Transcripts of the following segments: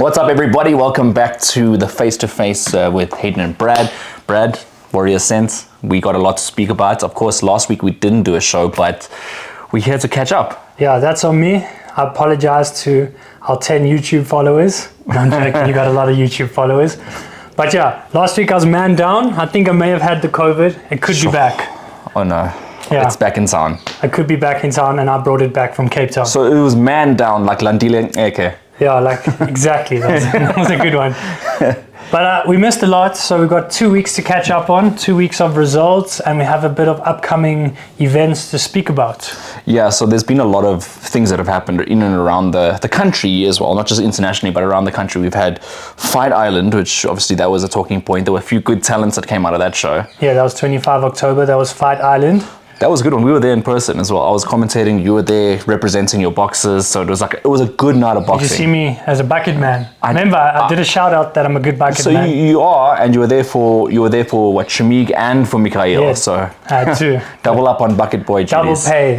What's up, everybody? Welcome back to the Face to Face with Hayden and Brad. Brad, Warrior Sense. We got a lot to speak about. Of course, last week we didn't do a show, but we're here to catch up. Yeah, that's on me. I apologize to our 10 YouTube followers. No, I'm joking, you got a lot of YouTube followers. But yeah, last week I was man down. I think I may have had the COVID. It could be back. Oh no. Yeah. It's back in town. I could be back in town, and I brought it back from Cape Town. So it was man down, like Landile Eke. Yeah, like exactly. That was a good one. But we missed a lot, so we've got 2 weeks to catch up on, 2 weeks of results, and we have a bit of upcoming events to speak about. Yeah, so there's been a lot of things that have happened in and around the country as well, not just internationally, but around the country. We've had Fight Island, which obviously that was a talking point. There were a few good talents that came out of that show. Yeah, that was 25 October. That was Fight Island. That was a good one. We were there in person as well. I was commentating. You were there representing your boxers. So it was a good night of boxing. Did you see me as a bucket man? Remember, I did a shout out that I'm a good bucket man. So you are, and you were there for what, Shamig and for Mikhail. Yeah, so I had two. Double up on bucket boy Double duties. pay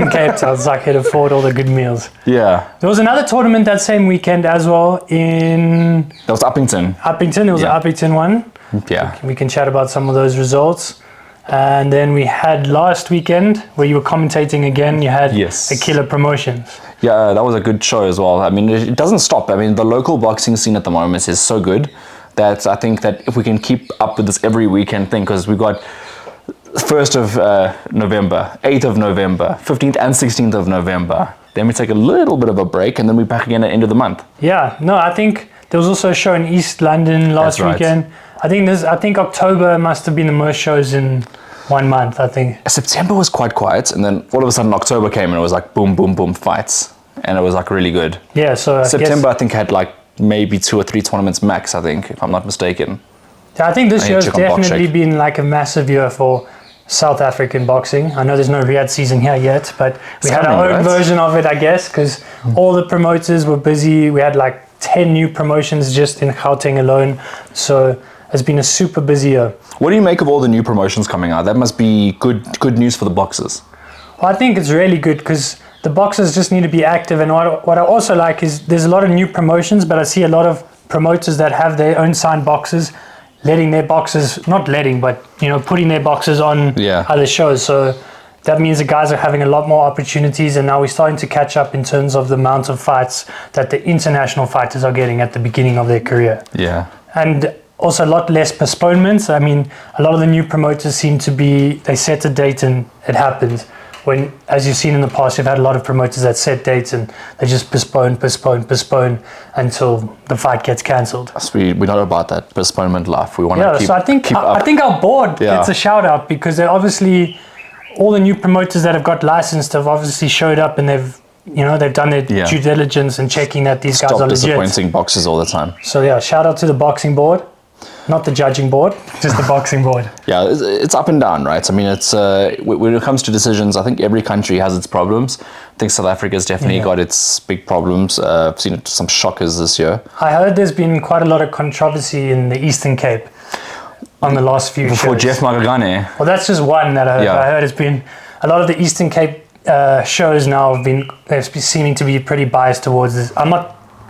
in Cape Town, so I could afford all the good meals. Yeah. There was another tournament that same weekend as well in That was Uppington. Uppington. It was an Uppington one. Yeah. We can chat about some of those results. And then we had last weekend where you were commentating again. You had Aquila Promotions. Yeah, that was a good show as well. I mean, it doesn't stop. I mean, the local boxing scene at the moment is so good that I think that if we can keep up with this every weekend thing, because we got 1st of November, 8th of November, 15th and 16th of November. Then we take a little bit of a break and then we're back again at the end of the month. Yeah, no, I think there was also a show in East London last weekend. I think October must have been the most shows in 1 month, I think. September was quite quiet, and then all of a sudden October came and it was like boom, boom, boom fights. And it was like really good. Yeah, so September I think had like maybe 2 or 3 tournaments max, I think, if I'm not mistaken. Yeah, I think this year has definitely been like a massive year for South African boxing. I know there's no Riyadh season here yet, but we had our own version of it, I guess, because all the promoters were busy. We had like 10 new promotions just in Gauteng alone. So it's been a super busy year. What do you make of all the new promotions coming out? That must be good news for the boxers. Well, I think it's really good because the boxers just need to be active. And what I also like is there's a lot of new promotions, but I see a lot of promoters that have their own signed boxers, putting their boxers on other shows. So that means the guys are having a lot more opportunities, and now we're starting to catch up in terms of the amount of fights that the international fighters are getting at the beginning of their career. Yeah. And also a lot less postponements. I mean, a lot of the new promoters seem to they set a date and it happens. When, as you've seen in the past, you've had a lot of promoters that set dates and they just postpone until the fight gets cancelled. So we know about that postponement life. We want to keep so I think our board gets a shout out because they obviously, all the new promoters that have got licensed have obviously showed up and they've done their due diligence and checking that these guys are legit. Stop disappointing boxers all the time. So yeah, shout out to the boxing board. Not the judging board, just the boxing board. Yeah, it's up and down, right? I mean, it's when it comes to decisions, I think every country has its problems. I think South Africa's definitely got its big problems. I've seen some shockers this year. I heard there's been quite a lot of controversy in the Eastern Cape on the last few shows. For Jeff Magagane. Well, that's just one that I heard. Yeah. I heard it's been a lot of the Eastern Cape shows now they're seeming to be pretty biased towards this.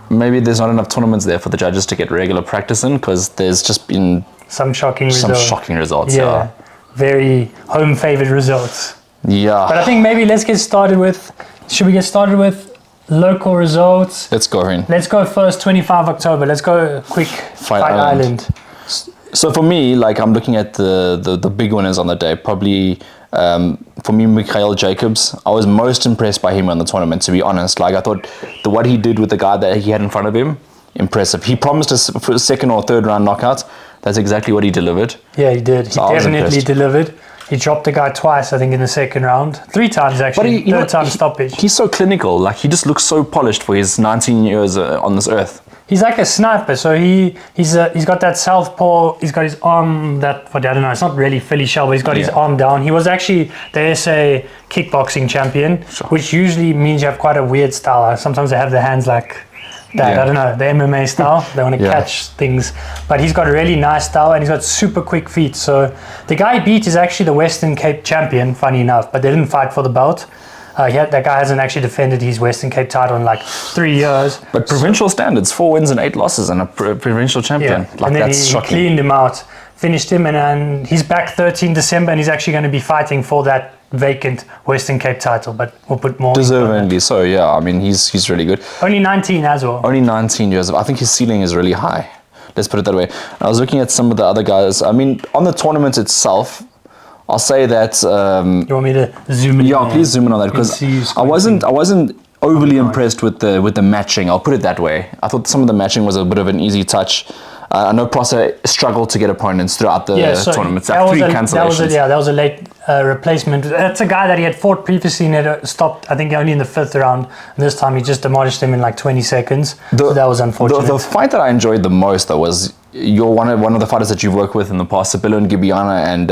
Maybe there's not enough tournaments there for the judges to get regular practice in because there's just been some shocking results. Yeah, very home favored results. Yeah. But I think maybe should we get started with local results? Let's go, Rin. Let's go first, 25 October. Let's go quick. Fight Island. So for me, like I'm looking at the big winners on the day, probably for me, Mikhail Jacobs. I was most impressed by him on the tournament, to be honest. Like I thought what he did with the guy that he had in front of him, impressive. He promised us for a second or third round knockout. That's exactly what he delivered. Yeah, he did. He definitely delivered. He dropped the guy twice, I think, in the second round. 3 times, actually. Third time stoppage. He's so clinical. Like, he just looks so polished for his 19 years on this earth. He's like a sniper. So he's got that southpaw. He's got his arm I don't know. It's not really Philly shell, but he's got his arm down. He was actually the SA kickboxing champion, which usually means you have quite a weird style. Sometimes they have their hands like that. I don't know, the MMA style. They want to catch things. But he's got a really nice style and he's got super quick feet. So the guy he beat is actually the Western Cape champion, funny enough, but they didn't fight for the belt. That guy hasn't actually defended his Western Cape title in like 3 years. But provincial standards, 4 wins and 8 losses, and a provincial champion. Yeah. Like, and then that's he shocking. cleaned him out, finished him, and he's back 13 December, and he's actually going to be fighting for that vacant Western Cape title. But we'll put more. Deservingly so, yeah. I mean, he's really good. Only 19 as well. Only 19 years. I think his ceiling is really high. Let's put it that way. I was looking at some of the other guys. I mean, on the tournament itself, I'll say that. You want me to zoom in? Yeah, please zoom in on that, because I wasn't overly impressed with the matching. I'll put it that way. I thought some of the matching was a bit of an easy touch. I know Prosser struggled to get opponents throughout the tournament. Like 3 cancellations. That was a late replacement. That's a guy that he had fought previously and had stopped, I think, only in the 5th round. And this time he just demolished him in like 20 seconds. So that was unfortunate. The fight that I enjoyed the most, though, was one of the fighters that you've worked with in the past, Sabelo Ngibiana and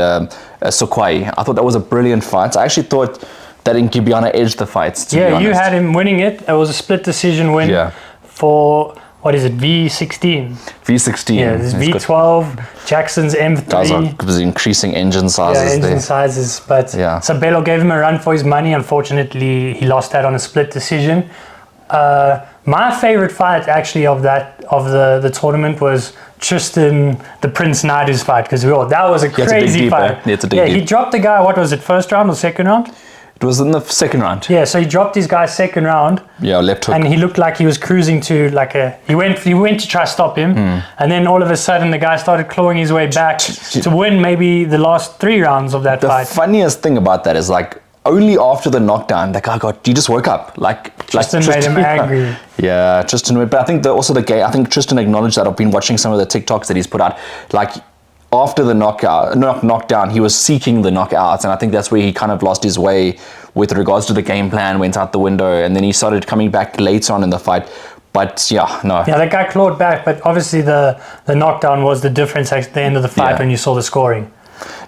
Sokwai. I thought that was a brilliant fight. I actually thought that Ngibiana edged the fights, to be honest. You had him winning it. It was a split decision win for... What is it? V16. V16. Yeah, there's V12, Jackson's M3. That was increasing engine sizes. Yeah, engine sizes. But Sabelo gave him a run for his money. Unfortunately, he lost that on a split decision. My favorite fight, actually, of the tournament was Tristan the Prince Naidu's fight, because that was a crazy fight. He dropped the guy. What was it? First round or second round? It was in the second round. Yeah, so he dropped his guy second round. Yeah, left hook. And he looked like he was cruising to like a... He went to try to stop him. And then all of a sudden the guy started clawing his way back to win maybe the last 3 rounds of that fight. The funniest thing about that is, like, only after the knockdown, that guy he just woke up. Tristan made him angry. Yeah, Tristan. But I think I think Tristan acknowledged that. I've been watching some of the TikToks that he's put out. Like, after the knockdown, he was seeking the knockout, and I think that's where he kind of lost his way with regards to the game plan, went out the window, and then he started coming back later on in the fight. But yeah, that guy clawed back, but obviously the knockdown was the difference at the end of the fight when you saw the scoring.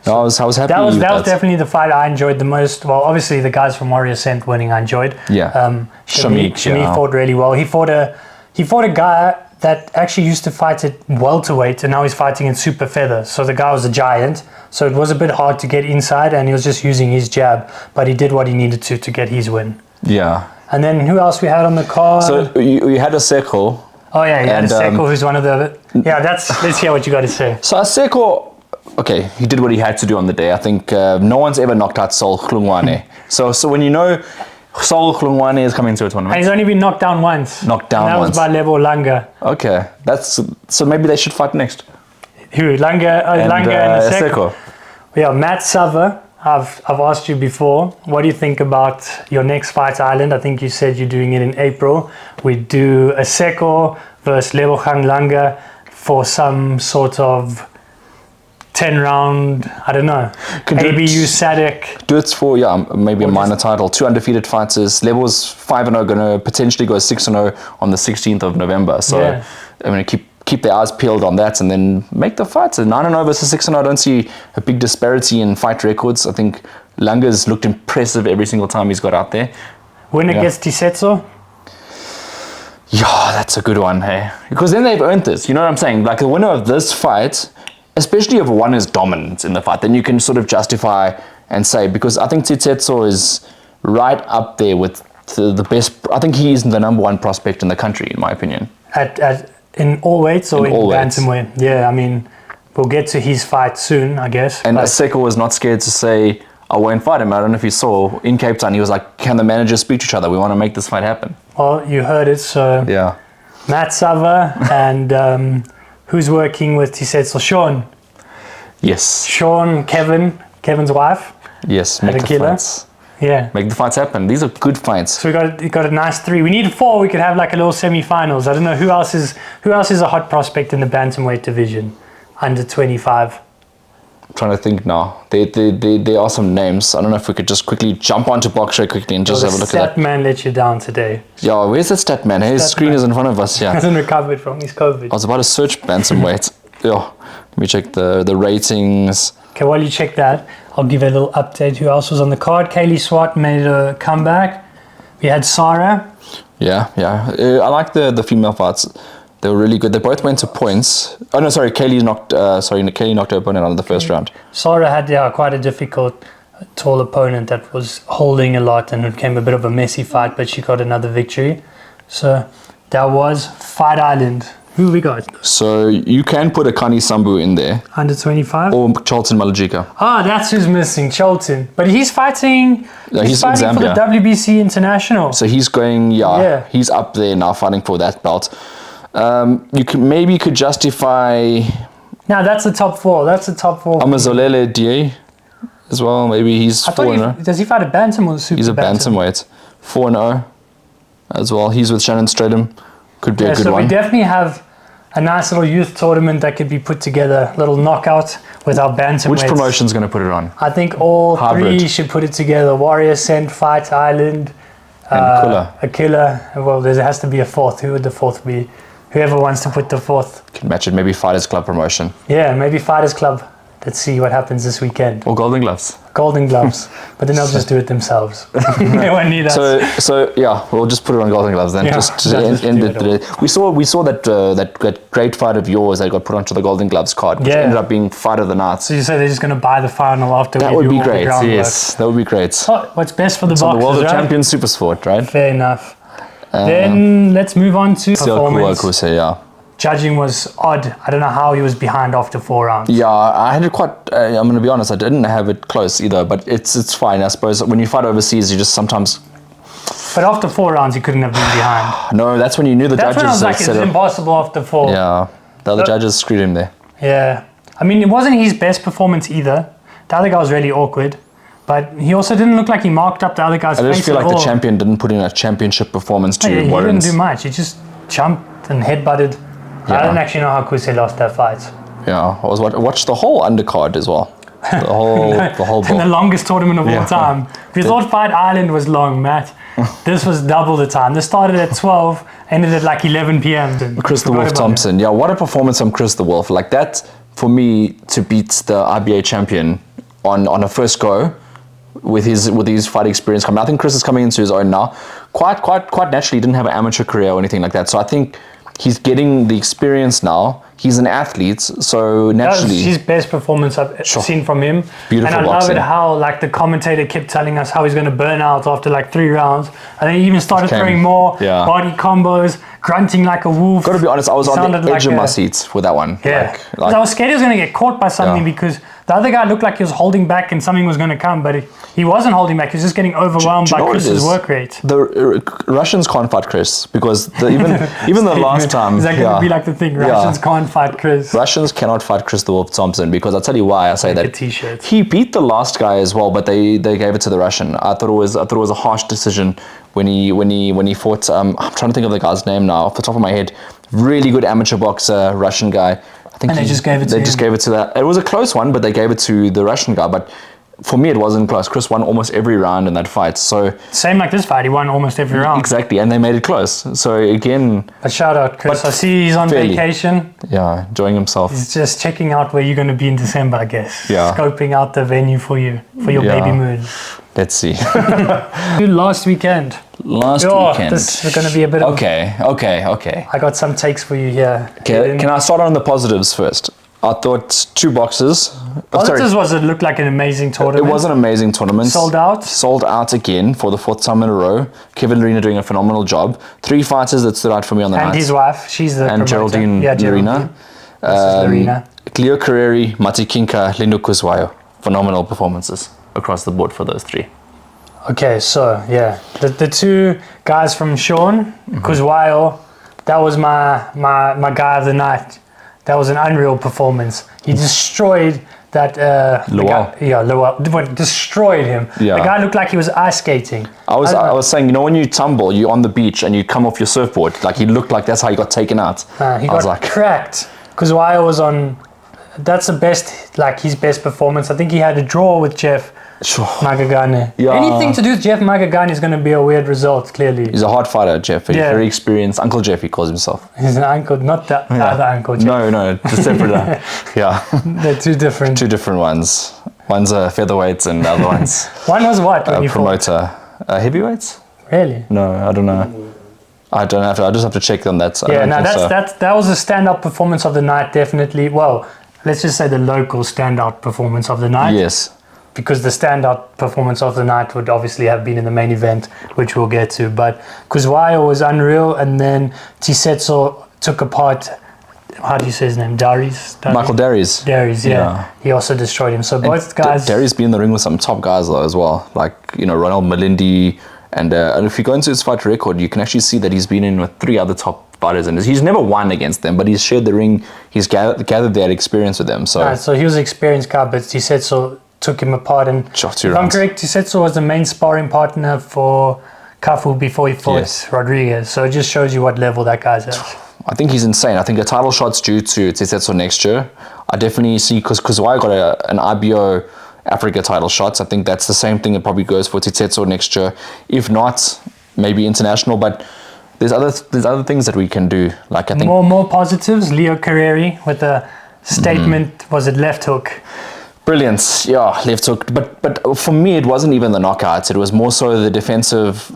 No, I was happy. That was definitely the fight I enjoyed the most. Well, obviously the guys from Warrior Ascent winning I enjoyed. Yeah. Shamik fought really well. He fought a guy that actually used to fight at welterweight, and now he's fighting in super feather. So the guy was a giant. So it was a bit hard to get inside, and he was just using his jab. But he did what he needed to get his win. Yeah. And then who else we had on the card? So you had Aseko. Oh yeah, you had Aseko, who's one of the... Yeah, let's hear what you got to say. So Aseko, okay, he did what he had to do on the day. I think no one's ever knocked out Sol Hlungwane. So when you know Sol Hlungwane is coming to a tournament. And he's only been knocked down once. That was by Lebo Langa. Okay, so maybe they should fight next. Who? Langa and Aseko. Yeah, Matt Sava. I've asked you before. What do you think about your next Fight Island? I think you said you're doing it in April. We do Aseko versus Lebogang Langa for some sort of 10 round, I don't know, ABU SADC. Do it for, maybe a minor title. 2 undefeated fighters. Lebo's 5-0, going to potentially go 6-0 on the 16th of November. So I'm going to keep their eyes peeled on that, and then make the fights. 9-0 versus 6-0, I don't see a big disparity in fight records. I think Langa's looked impressive every single time he's got out there. Winner gets Tisetso? Yeah, that's a good one, hey. Because then they've earned this, you know what I'm saying? Like, the winner of this fight, especially if one is dominant in the fight, then you can sort of justify and say, because I think Tisetso is right up there with the best. I think he is the number 1 prospect in the country, in my opinion. In all weights or in bantamweight? Yeah, I mean, we'll get to his fight soon, I guess. And Aseko was not scared to say, I won't fight him. I don't know if you saw, in Cape Town, he was like, can the managers speak to each other? We want to make this fight happen. Well, you heard it, so... Yeah. Matt Sava and who's working with Tisetso? Sean. Yes. Sean, Kevin's wife. Yes, make the fights. Yeah. Make the fights happen. These are good fights. So we got a nice 3. We need 4. We could have like a little semi-finals. I don't know who else is a hot prospect in the bantamweight division under 25. I'm trying to think now. There are some names. I don't know if we could just quickly jump onto Boxer quickly and just have a look at that. Stat man let you down today. Yeah, where's that stat man? His screen is in front of us. Yeah. Hasn't recovered from his COVID. I was about to search bantamweight. Yeah. Let me check the ratings. Okay, while you check that, I'll give a little update. Who else was on the card? Kaylee Swart made a comeback. We had Sarah. Yeah. I like the female fights. They were really good. They both went to points. Oh no, sorry. Kaylee knocked her opponent out of the first round. Sarah had quite a difficult tall opponent that was holding a lot, and it became a bit of a messy fight, but she got another victory. So that was Fight Island. Who we got? So you can put a Kani Sambu in there. Under 25? Or Charlton Malajika. That's who's missing, Charlton. But he's fighting, he's fighting for the WBC International. So he's going, he's up there now fighting for that belt. You could justify... No, that's the top four. That's the top four. Amazolele Die as well. Maybe he's 4-0. Does he fight a bantam or a super bantam? He's a bantamweight. 4-0 as well. He's with Shannon Stratham. Could be a good one. So we definitely have a nice little youth tournament that could be put together, little knockout with our bantamweights. Which promotion's going to put it on? I think all three should put it together. Warrior Ascent, Fight Island, and Aquila. Well, there has to be a fourth. Who would the fourth be? Whoever wants to put the fourth. Can match it. Maybe Fighters Club promotion. Yeah, maybe Fighters Club. Let's see what happens this weekend. Or Golden Gloves. Golden Gloves. But then they'll just do it themselves. They won't need us. So yeah, we'll just put it on Golden Gloves then. Just to end it. We saw that great fight of yours that got put onto the Golden Gloves card, which ended up being fight of the night. So you say they're just going to buy the final after we do all the groundwork? That would be great, yes. That would be great. Oh, what's best for the boxers, the World of Champions Super Sport, right? Fair enough. Then let's move on to performance. Judging was odd. I don't know how he was behind after 4 rounds. Yeah, I had it quite... I'm going to be honest, I didn't have it close either, but it's fine. I suppose when you fight overseas, you just sometimes... But after 4 rounds, he couldn't have been behind. No, that's when you knew the judges... That's when I was like, it's impossible after 4. Yeah, the other judges screwed him there. Yeah. I mean, it wasn't his best performance either. The other guy was really awkward. But he also didn't look like he marked up the other guy's face. I just feel like the champion didn't put in a championship performance to warrant... He didn't do much. He just jumped and headbutted. Yeah. I don't actually know how Kuse lost that fight. Yeah, I watched the whole undercard as well. The whole the longest tournament of all time. If you thought Fight Island was long, Matt, this was double the time. This started at 12, ended at like 11 p.m. Chris the Wolf Thompson. Yeah, what a performance from Chris the Wolf. Like that, for me, to beat the IBA champion on a first go with his fight experience coming. I think Chris is coming into his own now. Quite naturally, he didn't have an amateur career or anything like that. So I think he's getting the experience now. He's an athlete, so naturally... That was his best performance I've seen from him. Beautiful and I boxing. love it how like the commentator kept telling us how he's going to burn out after like 3 rounds. And then he even started throwing more body combos, grunting like a wolf. Got to be honest, I was on the edge of my seat with that one. Yeah, I was scared he was going to get caught by something because the other guy looked like he was holding back and something was going to come, but he wasn't holding back. He was just getting overwhelmed by Chris's work rate. The Russians can't fight Chris because even the last time... Is that going to be like the thing? Russians can't fight Chris. Russians cannot fight Chris the Wolf Thompson because I'll tell you why I say that. T-shirt. He beat the last guy as well, but they gave it to the Russian. I thought it was a harsh decision when he fought. I'm trying to think of the guy's name now off the top of my head. Really good amateur boxer, Russian guy. I think they just gave it to him. They just gave it to that. It was a close one, but they gave it to the Russian guy. But for me, it wasn't close. Chris won almost every round in that fight. So same like this fight, he won almost every round. Exactly, and they made it close. So again, a shout out, Chris. I see he's on vacation. Yeah, enjoying himself. He's just checking out where you're going to be in December, I guess. Yeah, scoping out the venue for your baby moon. Let's see. Last weekend. This is going to be a bit of... Okay. I got some takes for you here. Okay, can I start on the positives first? I thought 2 boxes. Positives it looked like an amazing tournament. It was an amazing tournament. Sold out? Sold out again for the 4th time in a row. Kevin Lorena doing a phenomenal job. 3 fighters that stood out for me on the night. And his wife, she's the promoter. Geraldine Lorena. Lorena. Cleo Carreri, Mati Kinka, Lindu Kuzwayo. Phenomenal performances across the board for those 3. Okay, so the 2 guys from Sean, Kuzwayo, that was my guy of the night. That was an unreal performance. He destroyed that... Lowell. Destroyed him. Yeah. The guy looked like he was ice skating. I was saying, when you tumble, you're on the beach and you come off your surfboard, like he looked like that's how he got taken out. He got cracked. Kuzwayo was on... That's the best, like his best performance. I think he had a draw with Jeff Magagane. Yeah. Anything to do with Jeff Magagane is going to be a weird result, clearly. He's a hard fighter, Jeff. He's very experienced. Uncle Jeff, he calls himself. He's an uncle, not the other Uncle Jeff. No, it's a separate. Yeah. They're 2 different. 2 different ones. One's a featherweight and the other one's... One was what? A promoter. Heavyweights? Really? No, I don't know. I don't have to. I just have to check on that. That was a standout performance of the night, definitely. Well, let's just say the local standout performance of the night. Yes. because the standout performance of the night would obviously have been in the main event, which we'll get to. But Kuzwaya was unreal, and then Tisetso took apart, how do you say his name? Michael Darius. Darius, yeah. He also destroyed him. So both guys... Darius been in the ring with some top guys though as well, like, you know, Ronald Malindi. And if you go into his fight record, you can actually see that he's been in with 3 other top fighters, and he's never won against them, but he's shared the ring. He's gathered that experience with them. So he was an experienced guy, but Tisetso took him apart. And if I'm correct, Tisetso was the main sparring partner for Kafu before he fought Rodriguez. So it just shows you what level that guy's at. I think he's insane. I think a title shot's due to Tisetso next year. I definitely see, because Kuzwaya got an IBO Africa title shots. I think that's the same thing that probably goes for Tisetso next year. If not, maybe international. But there's other things that we can do. Like I think more positives. Leo Carreri with a statement. Was it left hook? Brilliant. Yeah, left hook. But for me, it wasn't even the knockouts. It was more so the defensive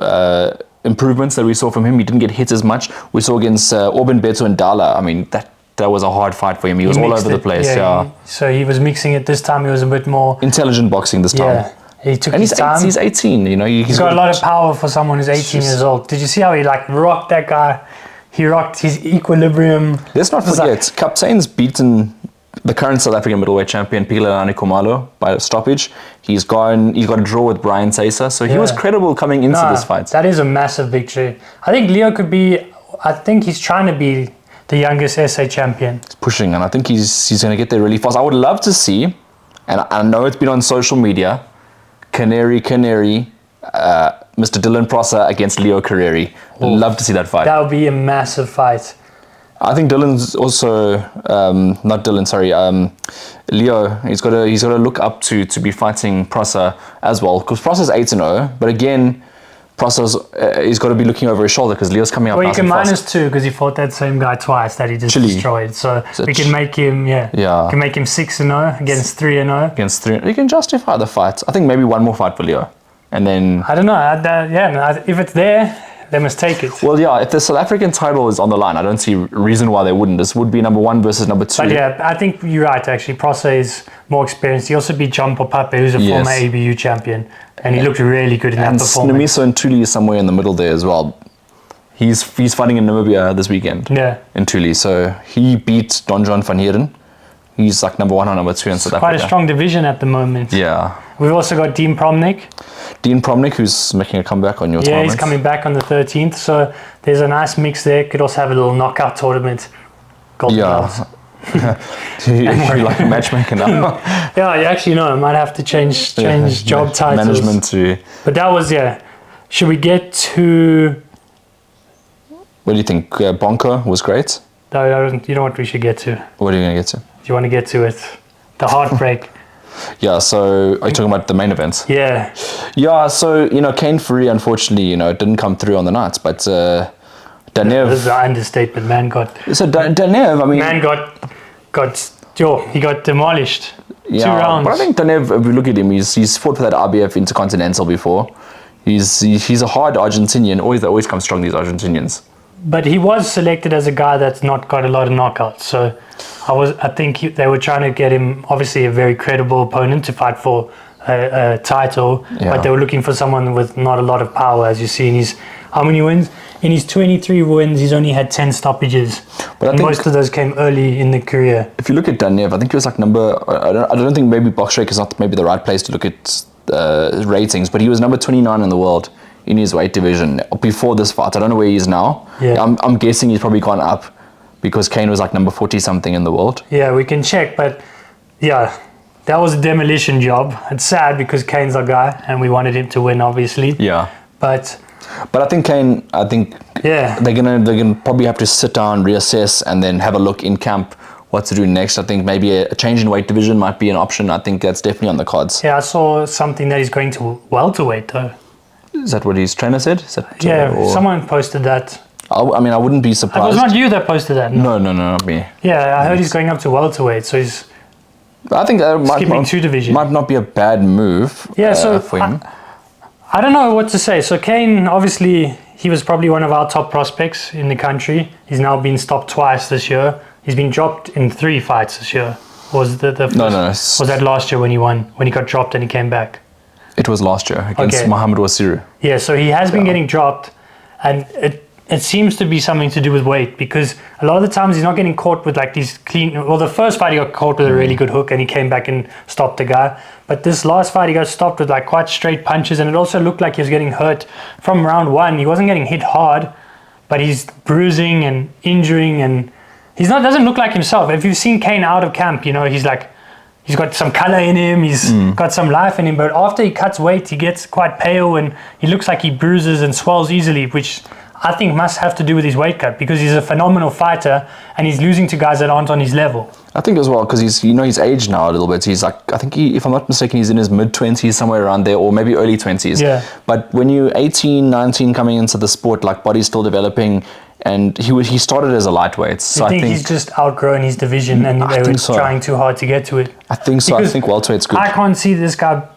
improvements that we saw from him. He didn't get hit as much. We saw against Orban Beto and Dala. I mean, that was a hard fight for him. He was all over the place. Yeah. So he was mixing it this time. He was a bit more intelligent boxing this time. Yeah. He took his time. He's 18. You know, he's got a lot of power for someone who's 18 years old. Did you see how he rocked that guy? He rocked his equilibrium. Let's not forget, Kaptein's beaten the current South African middleweight champion Pilalani Khumalo by a stoppage. He's got a draw with Brian Taser, so he was credible coming into this fight. That is a massive victory. I think Leo could be. I think he's trying to be the youngest SA champion. He's pushing, and I think he's going to get there really fast. I would love to see, and I know it's been on social media, Canary, Mr. Dylan Prosser against Leo Carreri. Love to see that fight. That would be a massive fight. I think Dylan's also not Dylan, sorry. Leo. He's got to look up to be fighting Prosser as well, because Prosser's 8-0, but again, Prosser's he's got to be looking over his shoulder because Leo's coming up. Well, you can -2 because he fought that same guy twice that he just destroyed. So we can make him, we can make him 6-0 against 3-0. Against 3, you can justify the fight. I think maybe one more fight for Leo, and then I don't know. If it's there, they must take it. Well, yeah, if the South African title is on the line, I don't see reason why they wouldn't. This would be number 1 versus number 2. But yeah, I think you're right, actually. Prosser is more experienced. He also beat John Popape, who's a former ABU champion, and he looked really good in that performance. And Namiso Ntuli is somewhere in the middle there as well. He's fighting in Namibia this weekend. Yeah. In Ntuli. So he beat Don John van Heerden. He's like number 1 or number 2 in South Africa. Quite a strong division at the moment. Yeah. We've also got Dean Promnik. Dean Promnik, who's making a comeback on your tournament. Yeah, he's coming back on the 13th. So there's a nice mix there. Could also have a little knockout tournament. Golden gloves. You're like a matchmaker now. Yeah, actually, no. I might have to change job titles. Management to... But that was, Should we get to... What do you think? Bonko was great? No, you know what we should get to? What are you going to get to? Do you want to get to it? The heartbreak. Yeah, so are you talking about the main event? Yeah. Yeah, so, Kane Fury, unfortunately, didn't come through on the night, but Danev... This is an understatement. Man got... So Danev, I mean... Man he got demolished. Yeah, 2 rounds. But I think Danev, if we look at him, he's fought for that RBF Intercontinental before. He's a hard Argentinian. They always come strong, these Argentinians. But he was selected as a guy that's not got a lot of knockouts. So I think they were trying to get him, obviously a very credible opponent to fight for a title. Yeah. But they were looking for someone with not a lot of power, as you see in his... How many wins? In his 23 wins, he's only had 10 stoppages. But I think most of those came early in the career. If you look at Danev, I think he was like I don't think maybe BoxRec is not maybe the right place to look at ratings, but he was number 29 in the world in his weight division before this fight. I don't know where he is now. Yeah. I'm guessing he's probably gone up because Kane was like number 40 something in the world. Yeah, we can check, but yeah, that was a demolition job. It's sad because Kane's our guy and we wanted him to win, obviously. Yeah. But I think Kane, they're gonna probably have to sit down, reassess, and then have a look in camp what to do next. I think maybe a change in weight division might be an option. I think that's definitely on the cards. Yeah, I saw something that he's going to welterweight though. Is that what his trainer said? Someone posted that. I wouldn't be surprised. It was not you that posted that. No, not me. Yeah, I heard he's going up to welterweight, so he's. I think that skipping 2 divisions. Might not be a bad move. For him. I don't know what to say. So Kane, obviously, he was probably one of our top prospects in the country. He's now been stopped twice this year. He's been dropped in 3 fights this year. Or was the first, No. Was that last year when he won, when he got dropped and he came back? It was last year against Mohamed Wasiru. Yeah, so he has been getting dropped, and it seems to be something to do with weight, because a lot of the times he's not getting caught with like these clean. Well, the first fight he got caught with a really good hook and he came back and stopped the guy. But this last fight he got stopped with like quite straight punches, and it also looked like he was getting hurt from round one. He wasn't getting hit hard, but he's bruising and injuring, and doesn't look like himself. If you've seen Kane out of camp, you know, he's got some color in him, he's got some life in him, but after he cuts weight, he gets quite pale and he looks like he bruises and swells easily, which I think must have to do with his weight cut, because he's a phenomenal fighter and he's losing to guys that aren't on his level. I think as well, because he's aged now a little bit. He's like, I think if I'm not mistaken, he's in his mid-20s, somewhere around there, or maybe early 20s. Yeah. But when you're 18, 19 coming into the sport, like body's still developing, and he started as a lightweight. So I think he's just outgrown his division, and they were trying too hard to get to it. I think so. Because I think welterweight's good. I can't see this guy.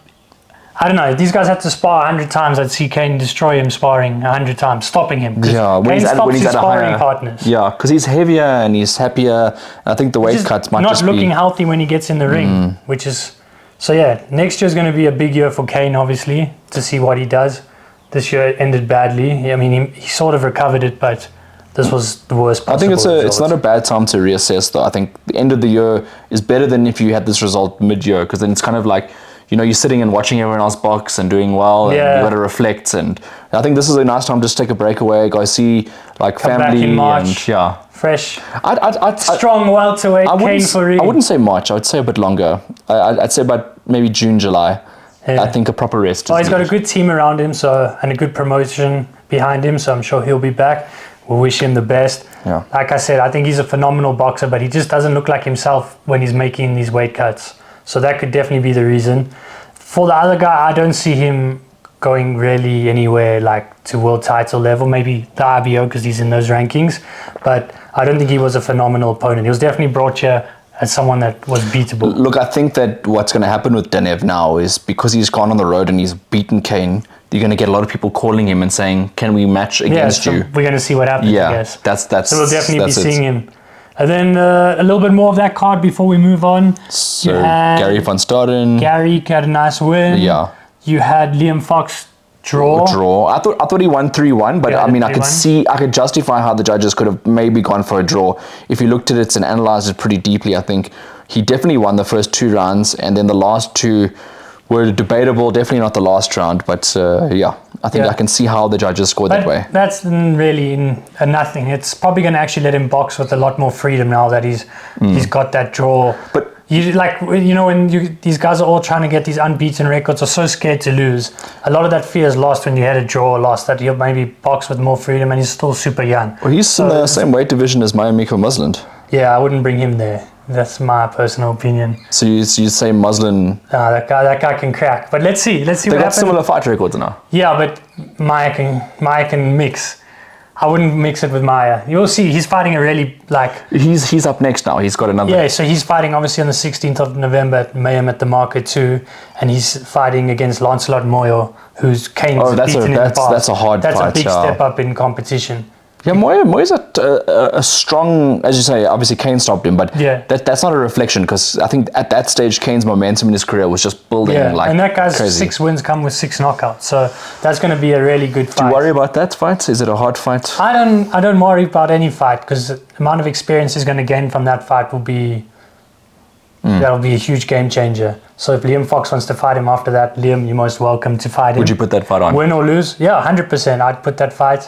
I don't know. These guys had to spar 100 times. I'd see Kane destroy him sparring 100 times, stopping him. Yeah, when he's at a higher partners. Yeah, because he's heavier and he's happier. I think the weight cuts might just be not looking healthy when he gets in the ring, which is so. Yeah, next year's going to be a big year for Kane, obviously, to see what he does. This year ended badly. I mean, he sort of recovered it, but this was the worst possible I think result. it's not a bad time to reassess, though. I think the end of the year is better than if you had this result mid-year, because then it's kind of like, you know, you're sitting and watching everyone else box and doing well, and you got to reflect. And I think this is a nice time to just take a break away, go see like Come family back in March, and fresh, I'd strong welterweight Kane for real. I wouldn't say March. I would say a bit longer. I'd say about maybe June, July. Yeah. I think a proper rest. Well, he's got a good team around him, and a good promotion behind him, so I'm sure he'll be back. We wish him the best. Yeah. Like I said, I think he's a phenomenal boxer, but he just doesn't look like himself when he's making these weight cuts. So that could definitely be the reason. For the other guy, I don't see him going really anywhere like to world title level. Maybe the IBO because he's in those rankings. But I don't think he was a phenomenal opponent. He was definitely brought here as someone that was beatable. Look, I think that what's going to happen with Danev now is because he's gone on the road and he's beaten Kane, you're going to get a lot of people calling him and saying, can we match against you? We're going to see what happens, I guess. So we'll definitely be seeing him. And then a little bit more of that card before we move on. So Gary van Staden. Gary had a nice win. Yeah. You had Liam Fox draw. I thought he won 3-1, but I mean, I could justify how the judges could have maybe gone for a draw. If you looked at it and analysed it pretty deeply, I think he definitely won the first 2 rounds, and then the last 2 were debatable. Definitely not the last round, but I think I can see how the judges scored that way. That's really nothing. It's probably going to actually let him box with a lot more freedom now that he's got that draw. But when these guys are all trying to get these unbeaten records, are so scared to lose. A lot of that fear is lost when you had a draw or loss, that he'll maybe box with more freedom, and he's still super young. Well, he's in the same weight division as Mayamiko Musland. Yeah, I wouldn't bring him there. That's my personal opinion. So you say Muslim? That guy can crack. But let's see what happens. They got similar fight records now. Yeah, but Maya can mix. I wouldn't mix it with Maya. You'll see, he's fighting a really He's up next now. He's got another. Yeah, so he's fighting obviously on the 16th of November at Mayhem at the Market 2, and he's fighting against Lancelot Moyo, who's Kane's beaten in the past. That's a hard fight. That's a big step up in competition. Yeah, Moyes a strong, as you say, obviously Kane stopped him, but that's not a reflection, because I think at that stage Kane's momentum in his career was just building like and that guy's crazy. 6 wins come with 6 knockouts, so that's going to be a really good fight. Do you worry about that fight? Is it a hard fight? I don't worry about any fight, because the amount of experience he's going to gain from that fight will be that'll be a huge game changer. So if Liam Fox wants to fight him after that, Liam, you're most welcome to fight him. Would you put that fight on? Win or lose? Yeah, 100%. I'd put that fight.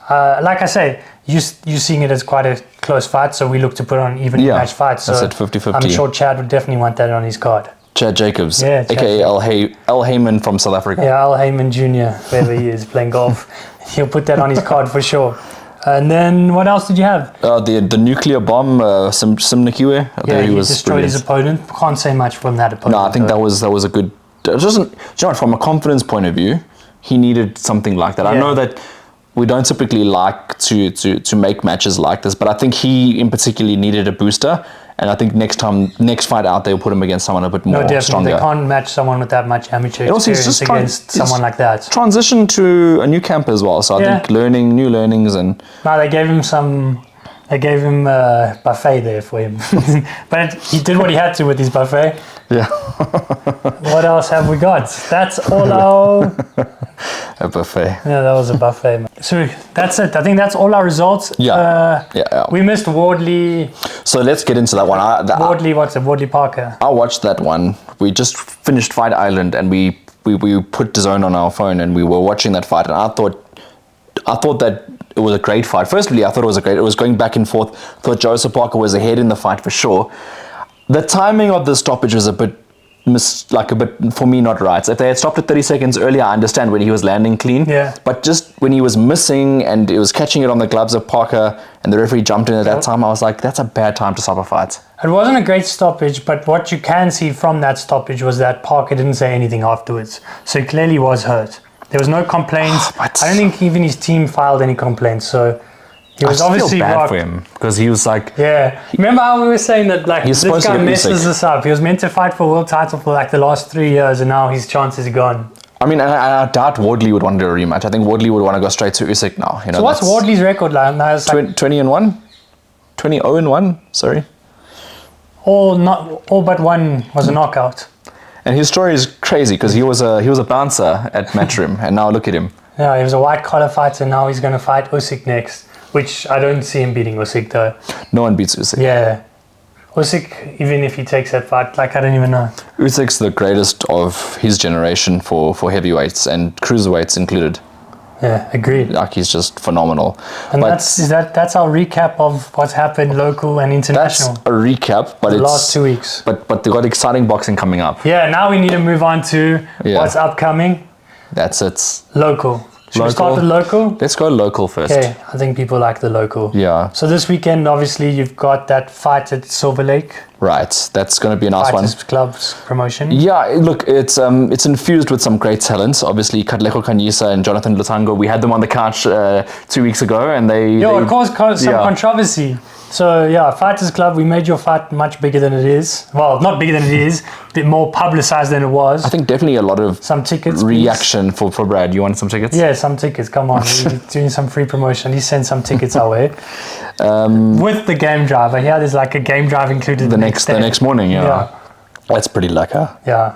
Like I say, you seeing it as quite a close fight, so we look to put on even match fights. So that's at 50-50. I'm sure Chad would definitely want that on his card. Chad Jacobs, Chad aka Al Heyman from South Africa. Yeah, Al Heyman Jr., wherever he is playing golf. He'll put that on his card for sure. And then what else did you have? The nuclear bomb, Simnikiwe. Yeah, he destroyed his opponent. Can't say much from that opponent. No, I think that was a good. From a confidence point of view, he needed something like that. I know that we don't typically like to make matches like this, but I think he in particular needed a booster, and I think next fight out they'll put him against someone a bit more stronger. They can't match someone with that much amateur experience against someone like that. Transition to a new camp as well, so I think new learnings and. No, they gave him some They gave him a buffet there for him. But he did what he had to with his buffet. Yeah. What else have we got? That's all our... A buffet. Yeah, that was a buffet, man. So that's it. I think that's all our results. Yeah. We missed Wardley. So let's get into that one. Wardley, what's it? Wardley Parker. I watched that one. We just finished Fight Island and we put DAZN on our phone and we were watching that fight, and I thought that it was a great fight. Firstly, I thought it was going back and forth. Thought Joseph Parker was ahead in the fight for sure. The timing of the stoppage was a bit for me not right. So if they had stopped it 30 seconds earlier, I understand when he was landing clean. Yeah. But just when he was missing and it was catching it on the gloves of Parker and the referee jumped in at that time, I was like, that's a bad time to stop a fight. It wasn't a great stoppage, but what you can see from that stoppage was that Parker didn't say anything afterwards. So he clearly was hurt. There was no complaints. I don't think even his team filed any complaints. So he was obviously feel bad rocked. for him because he was like... Yeah. Remember how we were saying that this guy messes this up? He was meant to fight for a world title for like the last 3 years and now his chances are gone. I mean, I doubt Wardley would want to do a rematch. I think Wardley would want to go straight to Usyk now. You know, so what's Wardley's record like? Now it's like 20-1? 20-0-1, sorry. All but one was a knockout. And his story is crazy because he was a bouncer at Matchroom and now look at him. Yeah, he was a white collar fighter. Now he's going to fight Usyk next, which I don't see him beating Usyk though. No one beats Usyk. Yeah. Usyk, even if he takes that fight, like I don't even know. Usyk's the greatest of his generation for heavyweights and cruiserweights included. Yeah, agreed. Like he's just phenomenal. And that's our recap of what's happened local and international. That's a recap, but the it's last 2 weeks. But they've got exciting boxing coming up. Yeah, now we need to move on to what's upcoming. That's it. Local. Should we start with local? Let's go local first. Okay, I think people like the local. Yeah. So this weekend, obviously, you've got that fight at Silver Lake. Right, that's going to be a nice Fighters one. Club's promotion. Yeah, look, it's infused with some great talents. Obviously, Katlego Kanyisa and Jonathan Lutango, we had them on the couch 2 weeks ago, and they caused some controversy. So yeah, Fighters Club, we made your fight much bigger than it is. Well, not bigger than it is, a bit more publicized than it was. I think definitely a lot of some tickets reaction for Brad. You want some tickets? Yeah, some tickets. Come on, we're doing some free promotion. He sent some tickets our way. With the game driver. Here there's like a game drive included the next morning, yeah. That's pretty lekker. Yeah.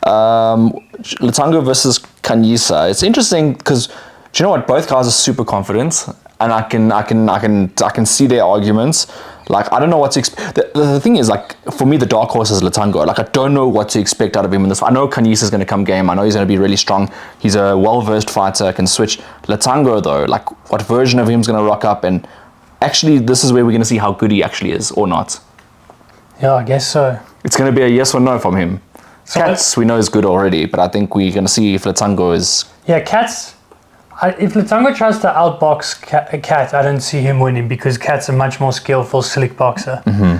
Lutango versus Kanyisa. It's interesting because do you know what? Both guys are super confident. And I can see their arguments. Like I don't know what to expect. The thing is, like for me, the dark horse is Lutango. Like I don't know what to expect out of him in this. I know Kanyisa is going to come game. I know he's going to be really strong. He's a well-versed fighter. Can switch. Lutango though, like what version of him is going to rock up? And actually, this is where we're going to see how good he actually is or not. Yeah, I guess so. It's going to be a yes or no from him. So Katz, we know is good already, but I think we're going to see if Lutango is. Yeah, Katz. If Lutango tries to outbox Kat, I don't see him winning because Kat's a much more skillful, slick boxer. Mm-hmm.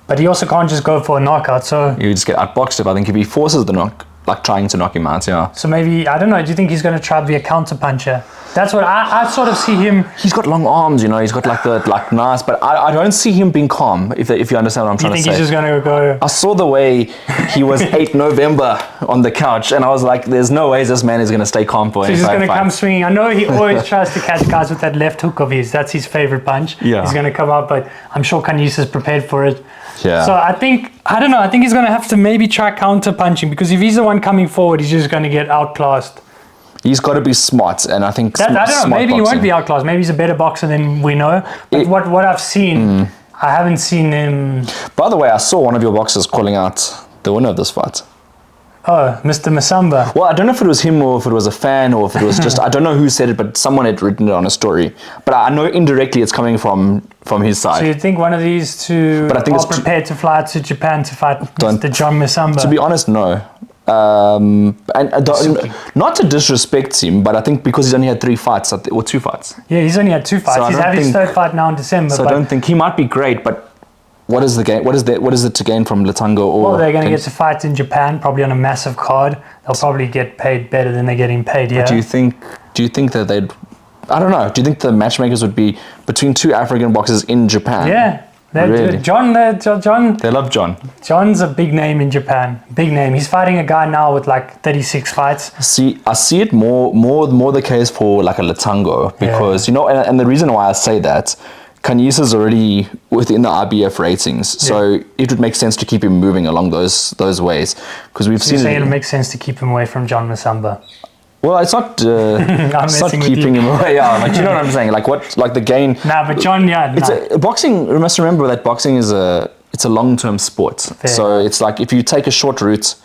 But he also can't just go for a knockout, so... You just get outboxed if I think if he forces the knock, like trying to knock him out, yeah. So maybe, I don't know, do you think he's going to try to be a counter-puncher? That's what I sort of see him... He's got long arms, you know, he's got like nice, but I don't see him being calm, if you understand what I'm trying to say. You think he's just going to go... I saw the way he was 8 November on the couch, and I was like, there's no way this man is going to stay calm for so he's just going to come swinging. I know he always tries to catch guys with that left hook of his. That's his favorite punch. Yeah. He's going to come up, but I'm sure Kanyisa's prepared for it. Yeah. So I think he's going to have to maybe try counter-punching, because if he's the one coming forward, he's just going to get outclassed. He's got to be smart, and I think I don't know, maybe he won't be outclassed. Maybe he's a better boxer than we know. But what I've seen, I haven't seen him... By the way, I saw one of your boxers calling out the winner of this fight. Oh, Mr. Masamba. Well, I don't know if it was him or if it was a fan or if it was just... I don't know who said it, but someone had written it on a story. But I know indirectly it's coming from his side. So you think one of these two are prepared to fly to Japan to fight Mr. John Masamba? To be honest, no. Not to disrespect him, but I think because he's only had 3 fights or 2 fights. Yeah, he's only had 2 fights. So he's having his 3rd fight now in December. So I don't think he might be great, but what is the game? What is it to gain from Lutango? Well, they're going to get to fight in Japan, probably on a massive card. They'll probably get paid better than they're getting paid here. Do you think that they'd? I don't know. Do you think the matchmakers would be between 2 African boxers in Japan? Yeah. Really? John. They love John. John's a big name in Japan. Big name. He's fighting a guy now with like 36 fights. I see it more the case for like a Lutango because you know, and the reason why I say that, Kanyisa is already within the IBF ratings, so it would make sense to keep him moving along those ways, because we've seen. You're saying it makes sense to keep him away from John Masamba. Well, it's not. It's not keeping him away. Yeah, like you know what I'm saying. Like what? Like the gain. Nah, but John, boxing. You must remember that boxing is a long-term sport. Fair. So it's like if you take a short route,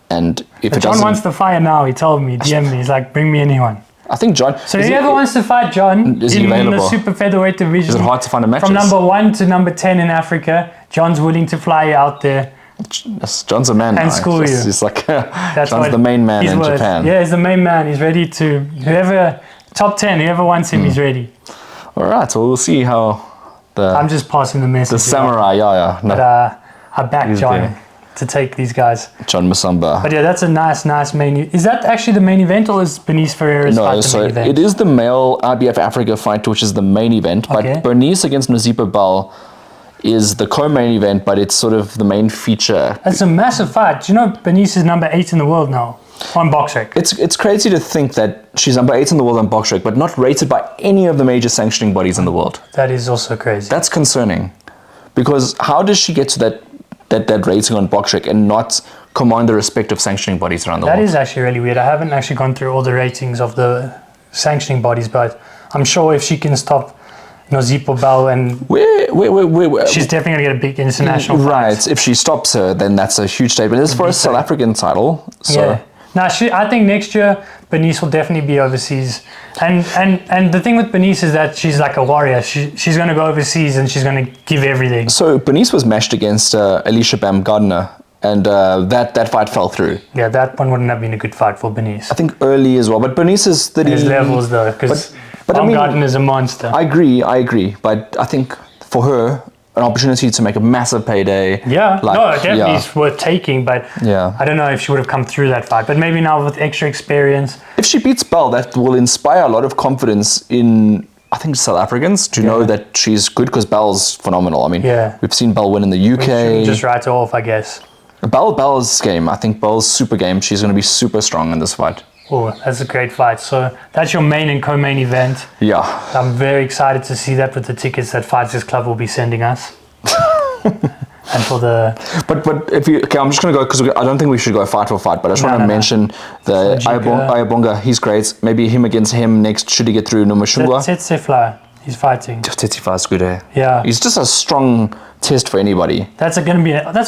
and if but it John doesn't, wants to fight now. He told me, DM me. He's like, bring me anyone. I think John. So whoever wants to fight John in the super featherweight division, is it hard to find a match? From number 1 to number 10 in Africa, John's willing to fly out there. John's a man and now. school you. He's like John's the main man in Japan. Yeah, he's the main man. He's ready to whoever top 10, whoever wants him, he's ready. All right, so we'll see how I'm just passing the message. The samurai, yeah. No. But I back John there to take these guys. John Masamba. But yeah, that's a nice main. Is that actually the main event, or is Bernice Ferreira's fight the main event? It is the male IBF Africa fight, which is the main event. But Bernice against Nazipa Bal is the co-main event, but it's sort of the main feature. That's a massive fight. Do you know Bernice is number 8 in the world now on BoxRec? It's crazy to think that she's number 8 in the world on BoxRec, but not rated by any of the major sanctioning bodies in the world. That is also crazy. That's concerning, because how does she get to that rating on BoxRec and not command the respect of sanctioning bodies around the world? That is actually really weird. I haven't actually gone through all the ratings of the sanctioning bodies, but I'm sure if she can stop Nazipa Bal and she's definitely going to get a big international fight. Right, if she stops her, then that's a huge statement. It's for a South African title. So. Yeah. Now, I think next year, Bernice will definitely be overseas. And the thing with Bernice is that she's like a warrior. She's going to go overseas and she's going to give everything. So Bernice was matched against Alicia Baumgardner, and that fight fell through. Yeah, that one wouldn't have been a good fight for Bernice. I think early as well. But Bernice is... There's levels though, because Baumgardner is a monster. I agree. But I think for her, an opportunity to make a massive payday. Yeah, definitely is worth taking, but I don't know if she would have come through that fight. But maybe now with extra experience. If she beats Bell, that will inspire a lot of confidence in, I think, South Africans to know that she's good, because Bell's phenomenal. I mean, we've seen Bell win in the UK. We just write her off, I guess. Bell's game. I think Bell's super game. She's going to be super strong in this fight. Oh, that's a great fight. So that's your main and co-main event. Yeah. I'm very excited to see that with the tickets that Fighters Club will be sending us. And for the... But if you... Okay, I'm just going to go, because I don't think we should go fight for fight, but I just want to mention the Ayabonga. He's great. Maybe him against him next, should he get through Nomashungwa. Tsetsefla, he's fighting. Tsetsefla is good, eh? Yeah. He's just a strong test for anybody. That's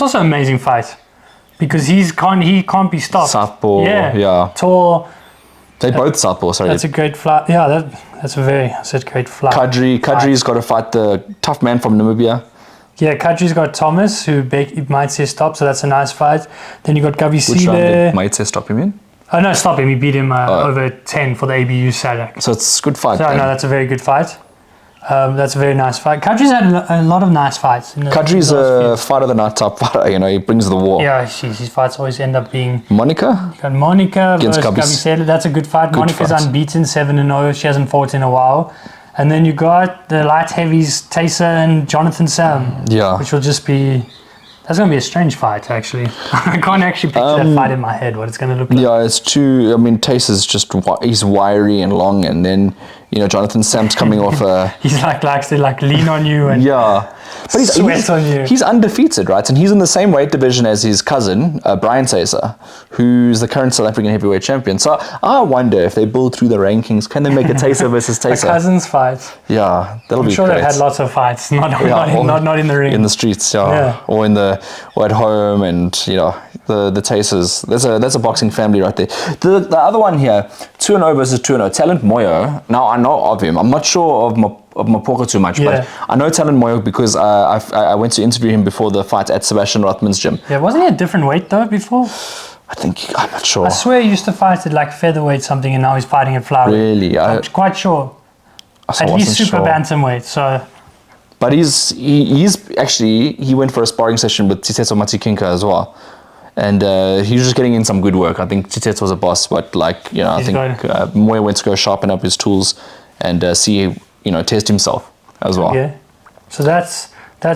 also an amazing fight. Because he can't be stopped. Southpaw, yeah. Tall. They're both Southpaw, sorry. That's a great fight. Yeah, that's a great fight. Kadri's got to fight the tough man from Namibia. Yeah, Kadri's got Thomas, who might say stop, so that's a nice fight. Then you got Gavisile. Which round did might say stop him in? Oh, no, stop him. He beat him over 10 for the ABU SADC. So it's a good fight. So, no, that's a very good fight. That's a very nice fight. Kadri's had a lot of nice fights. Kadri's a fighter of the night top fighter, he brings the war. Yeah, his fights always end up being... Monica? You got Monica versus Gavisile. That's a good fight. Monica's unbeaten, 7-0. She hasn't fought in a while. And then you got the light heavies, Taysa and Jonathan Sam. Yeah. Which will just be... That's going to be a strange fight, actually. I can't actually picture that fight in my head, what it's going to look like. Yeah, it's too... I mean, Taysa's just... He's wiry and long, and then... Jonathan Sam's coming off a... He's likes to lean on you and but sweat on you. He's undefeated, right? And he's in the same weight division as his cousin, Brian Taysa, who's the current South African heavyweight champion. So I wonder if they build through the rankings, can they make a Taysa versus Taysa? A cousins fight. Yeah, that'll be great. I'm sure they've had lots of fights, not in the ring. In the streets, or at home, and the Taysas. That's a boxing family right there. The other one here, 2-0 versus 2-0. Talent Moyo. Now I know of him. I'm not sure of Mapoko too much, but I know Talent Moyo because I went to interview him before the fight at Sebastian Rothman's gym. Yeah, wasn't he a different weight though before? I'm not sure. I swear he used to fight at featherweight something, and now he's fighting at flyweight. Really? I'm quite sure. And he's super bantamweight, so... But he's actually, he went for a sparring session with Tsitsetso Matikinka as well. And he was just getting in some good work. I think Tsitsetso was a boss, but I think Moyo went to go sharpen up his tools and test himself as well. Yeah. So that's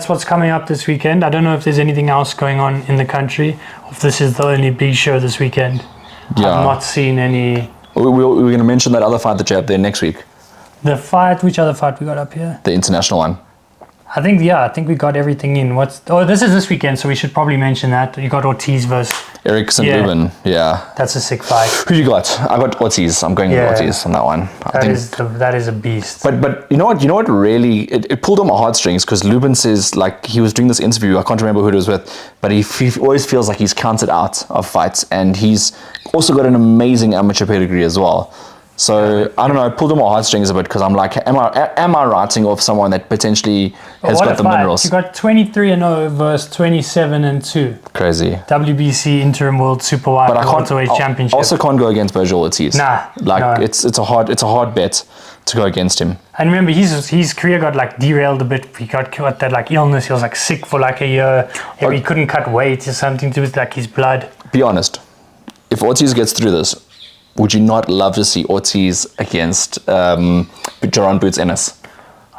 what's coming up this weekend. I don't know if there's anything else going on in the country, or if this is the only big show this weekend. Yeah. I've not seen any... We're going to mention that other fight that you have there next week. The fight, which other fight we got up here? The international one. I think we got everything in. This is this weekend, so we should probably mention that. You got Ortiz versus Erickson Lubin. Yeah. That's a sick fight. Who you got? I got Ortiz. I'm going with Ortiz on that one. That is a beast. But you know what really it pulled on my heartstrings, because Lubin says, like, he was doing this interview, I can't remember who it was with, but he always feels like he's counted out of fights, and he's also got an amazing amateur pedigree as well. So I don't know, it pulled on my heartstrings a bit, because I'm like, am I writing off someone that potentially has got the minerals? You got 23-0 versus 27-2. Crazy. WBC interim world super welterweight championship. Also can't go against Virgil Ortiz. Nah, it's a hard bet to go against him. And remember, his career got like derailed a bit. He got that like illness. He was like sick for like a year. He couldn't cut weight or something to do with like his blood. Be honest, if Ortiz gets through this, would you not love to see Ortiz against Jaron Boots Ennis?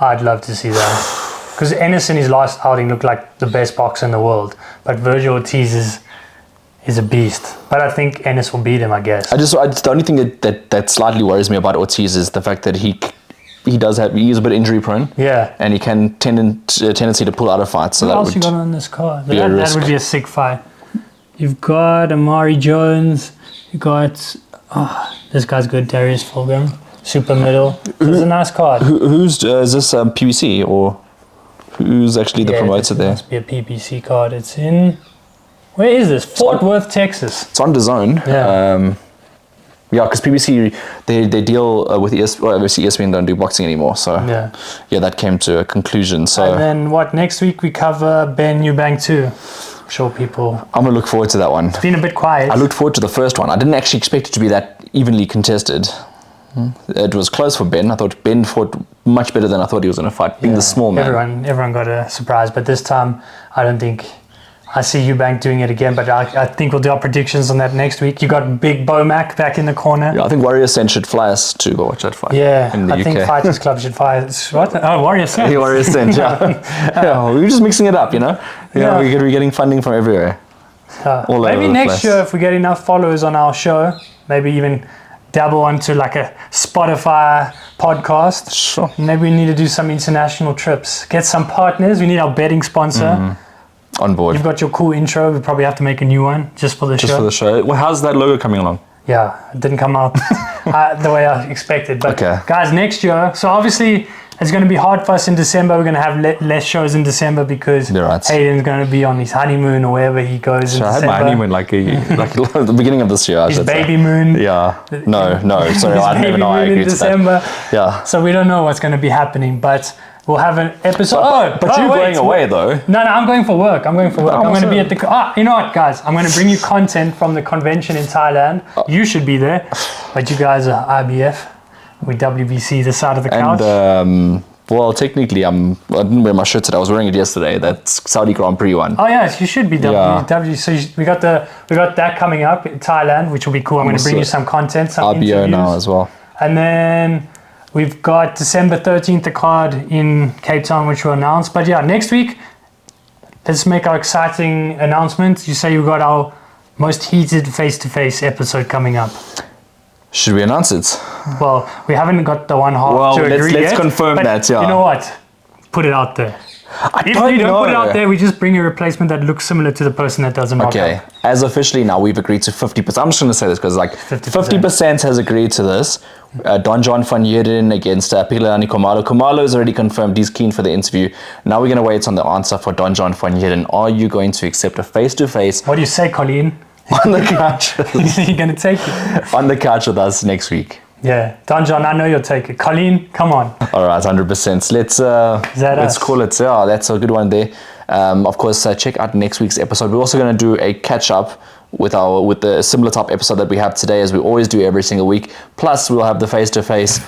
I'd love to see that. Because Ennis in his last outing looked like the best boxer in the world. But Virgil Ortiz is a beast. But I think Ennis will beat him, I guess. The only thing that slightly worries me about Ortiz is the fact that he is a bit injury prone. Yeah. And he can tendency to pull out of fights. So what else you got on this card? That would be a sick fight. You've got Amari Jones. You got... this guy's good, Darius Fulgham, super middle. It's a nice card. Is this PBC, or who's actually the promoter there? It must be a PBC card. It's in, where is this? Fort Worth, Texas. It's on DAZN. Yeah. Because PBC, they deal with obviously ESPN don't do boxing anymore. So yeah, that came to a conclusion. So and then next week we cover Ben Eubank too. I'm sure people... I'm going to look forward to that one. It's been a bit quiet. I looked forward to the first one. I didn't actually expect it to be that evenly contested. It was close for Ben. I thought Ben fought much better than I thought he was going to fight, being the small man. Everyone got a surprise, but this time I don't think... I see Eubank doing it again, but I think we'll do our predictions on that next week. You got Big Bomac back in the corner. Yeah, I think Warrior Sen should fly us to go watch that fight. Yeah, in the UK. I think Fighters Club should fly us. What? Oh, Warrior Sen. Yeah, Warrior Sen, yeah. We were just mixing it up, you know? We're getting funding from everywhere. Maybe next year, if we get enough followers on our show, maybe even dabble onto like a Spotify podcast. Sure. Maybe we need to do some international trips. Get some partners. We need our betting sponsor. On board. You've got your cool intro. We probably have to make a new one just for the show. Just for the show. Well, how's that logo coming along? Yeah, it didn't come out the way I expected. But guys, next year, so obviously it's going to be hard for us in December. We're going to have less shows in December because Hayden's going to be on his honeymoon or wherever he goes in December. I had my honeymoon like at the beginning of this year. His baby moon. Yeah. No. Sorry, I don't even know. I agree to December. That. Yeah. So we don't know what's going to be happening, but we'll have an episode. But you're going away though. No, I'm going for work. I'm going to be at the... you know what, guys? I'm going to bring you content from the convention in Thailand. You should be there. But you guys are IBF. We WBC this side of the couch. And, well, technically, I didn't wear my shirt today. I was wearing it yesterday. That's Saudi Grand Prix one. Oh, yes, you should be W. So we got that coming up in Thailand, which will be cool. I'm going to bring you some content, some RBO interviews. now as well. And then... we've got December 13th, the card in Cape Town, which we'll announce. But yeah, next week, let's make our exciting announcement. You say you got our most heated face-to-face episode coming up. Should we announce it? Well, we haven't got the one half to agree yet. Let's confirm that, yeah. You know what? Put it out there. If you don't put it out there, we just bring a replacement that looks similar to the person that doesn't rock up. As officially now, we've agreed to 50%. I'm just going to say this because 50% has agreed to this. Don John van Heerden against Pilani Khumalo. Khumalo has already confirmed he's keen for the interview. Now we're going to wait on the answer for Don John van Heerden. Are you going to accept a face-to-face? What do you say, Colleen? On the couch. You're going to take it? On the couch with us next week. Yeah, Don John, I know you'll take it. Colleen, come on. All right, 100%. Let's call it. Yeah, that's a good one there. Of course, check out next week's episode. We're also going to do a catch-up with the similar type episode that we have today, as we always do every single week. Plus, we'll have the face-to-face,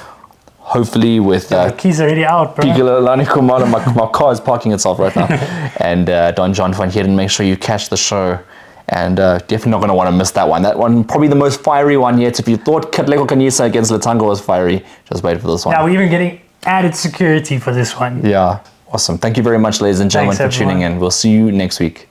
hopefully with... the keys are already out, bro. My car is parking itself right now. And Don John van Heerden, make sure you catch the show. And definitely not going to want to miss that one. That one, probably the most fiery one yet. If you thought Katlego Kanyisa against Latanga was fiery, just wait for this one. Yeah, we're even getting added security for this one. Yeah, awesome. Thank you very much, ladies and gentlemen, for tuning in. We'll see you next week.